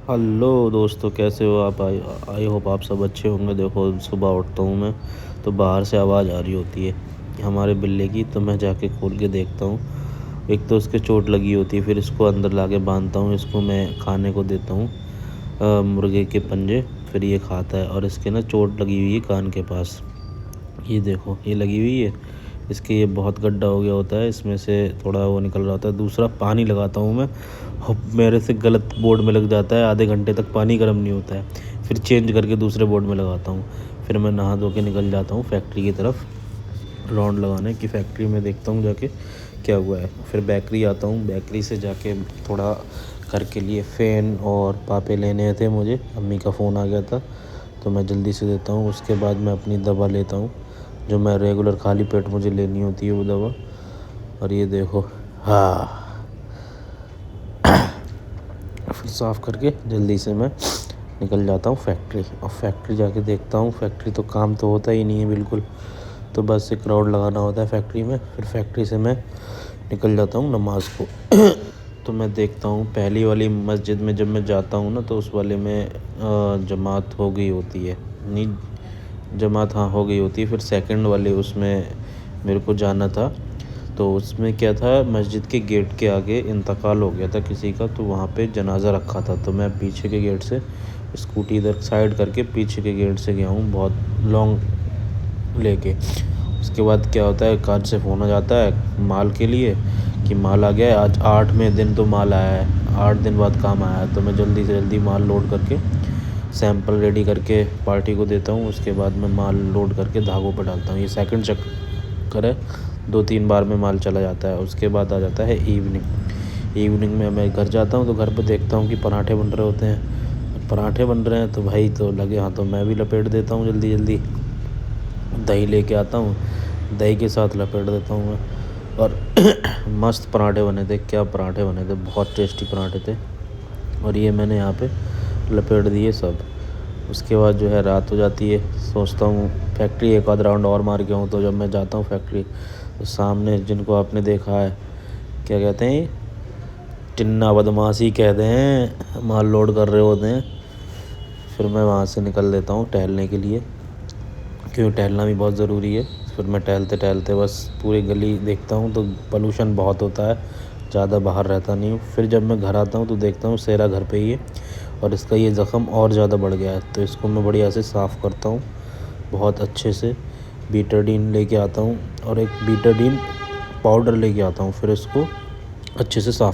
Hello दोस्तों, कैसे हो आप? आई आई होप आप सब अच्छे होंगे। देखो, सुबह उठता हूँ मैं तो बाहर से आवाज़ आ रही होती है हमारे बिल्ले की। तो मैं जाके खोल के देखता हूँ। एक तो उसके चोट लगी होती है, फिर इसको अंदर लाके बांधता हूँ। इसको मैं खाने को देता हूँ मुर्गे के पंजे। फिर ये खाता है और इसके ना चोट लगी हुई है कान के पास। ये देखो, ये लगी हुई है इसके। ये बहुत गड्ढा हो गया होता है, इसमें से थोड़ा वो निकल रहा होता है। दूसरा पानी लगाता हूँ मैं, मेरे से गलत बोर्ड में लग जाता है। आधे घंटे तक पानी गर्म नहीं होता है, फिर चेंज करके दूसरे बोर्ड में लगाता हूँ। फिर मैं नहा धो के निकल जाता हूँ फैक्ट्री की तरफ, राउंड लगाने की। फैक्ट्री में देखता हूँ जाके क्या हुआ है। फिर बेकरी आता हूँ, बेकरी से जाके थोड़ा घर के लिए फ़ैन और पापे लेने थे मुझे। अम्मी का फ़ोन आ गया था तो मैं जल्दी से देता हूँ। उसके बाद मैं अपनी दवा लेता हूँ, जो मैं रेगुलर खाली पेट मुझे लेनी होती है वो दवा। और ये देखो, हाँ, फिर साफ़ करके जल्दी से मैं निकल जाता हूँ फैक्ट्री। और फैक्ट्री जाके देखता हूँ, फैक्ट्री तो काम तो होता ही नहीं है बिल्कुल। तो बस एक राउंड लगाना होता है फैक्ट्री में। फिर फैक्ट्री से मैं निकल जाता हूँ नमाज़ को। तो मैं देखता हूँ पहली वाली मस्जिद में जब मैं जाता हूँ ना, तो उस वाले में जमात हो गई होती है। नहीं, जमात हाँ हो गई होती है। फिर सेकंड वाले उसमें मेरे को जाना था। तो उसमें क्या था, मस्जिद के गेट के आगे इंतकाल हो गया था किसी का, तो वहाँ पे जनाज़ा रखा था। तो मैं पीछे के गेट से स्कूटी इधर साइड करके पीछे के गेट से गया हूँ, बहुत लॉन्ग लेके। उसके बाद क्या होता है, कार से फ़ोन आ जाता है माल के लिए कि माल आ गया है। आज 8वें दिन तो माल आया है, 8 दिन बाद काम आया है। तो मैं जल्दी से जल्दी माल लोड करके सैंपल रेडी करके पार्टी को देता हूँ। उसके बाद मैं माल लोड करके धागों पर डालता हूँ। ये सेकंड चक्कर है, 2-3 बार में माल चला जाता है। उसके बाद आ जाता है इवनिंग में मैं घर जाता हूँ। तो घर पे देखता हूँ कि पराठे बन रहे होते हैं। पराठे बन रहे हैं तो भाई तो लगे हाथों मैं भी लपेट देता हूँ जल्दी जल्दी। दही लेके आता हूँ, दही के साथ लपेट देता हूँ मैं। और मस्त पराठे बने थे, क्या पराठे बने थे, बहुत टेस्टी पराठे थे। और ये मैंने यहाँ पे लपेट दिए सब। उसके बाद जो है रात हो जाती है। सोचता हूँ फैक्ट्री एक आध राउंड और मार के आऊँ। तो जब मैं जाता हूँ फैक्ट्री, तो सामने जिनको आपने देखा है, क्या कहते हैं, टिन्ना बदमाशी कहते हैं, माल लोड कर रहे होते हैं। फिर मैं वहाँ से निकल देता हूँ टहलने के लिए, क्योंकि टहलना भी बहुत ज़रूरी है। फिर मैं टहलते टहलते बस पूरी गली देखता हूँ, तो पोल्यूशन बहुत होता है, ज़्यादा बाहर रहता नहीं हूँ। फिर जब मैं घर आता हूँ तो देखता हूँ सेरा घर पे ही है और इसका ये ज़ख़म और ज़्यादा बढ़ गया है। तो इसको मैं बढ़िया से साफ़ करता हूँ बहुत अच्छे से। बीटाडीन लेके आता हूँ और एक बीटाडीन पाउडर लेके आता हूँ। फिर इसको अच्छे से साफ़